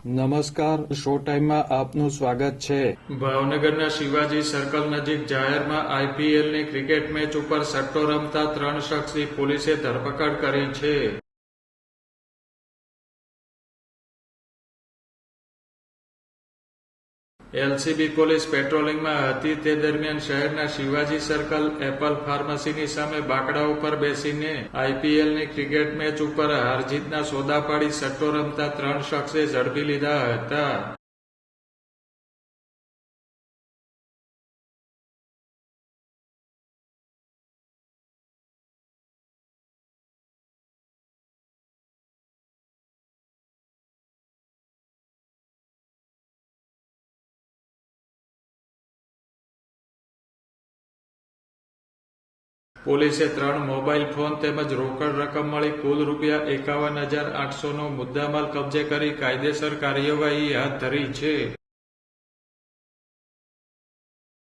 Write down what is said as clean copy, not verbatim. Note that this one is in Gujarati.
નમસ્કાર, શો ટાઈમમાં આપનું સ્વાગત છે. ભાવનગરના શિવાજી સર્કલ નજીક જાહેરમાં આઈપીએલની ક્રિકેટ મેચ ઉપર સટ્ટો રમતા 3 શખ્સની પોલીસે ધરપકડ કરી છે. એલસીબી પોલીસ પેટ્રોલિંગમાં હતી તે દરમિયાન શહેરના શિવાજી સર્કલ એપલ ફાર્મસીની સામે બાકડા ઉપર બેસીને આઈપીએલની ક્રિકેટ મેચ ઉપર હારજીતના સોદા પાડી સટ્ટો રમતા 3 શખ્સે ઝડપી લીધા હતા. પોલીસે 3 મોબાઈલ ફોન તેમજ રોકડ રકમ મળી કુલ રૂપિયા 51,800નો મુદ્દામાલ કબજે કરી કાયદેસર કાર્યવાહી હાથ ધરી છે.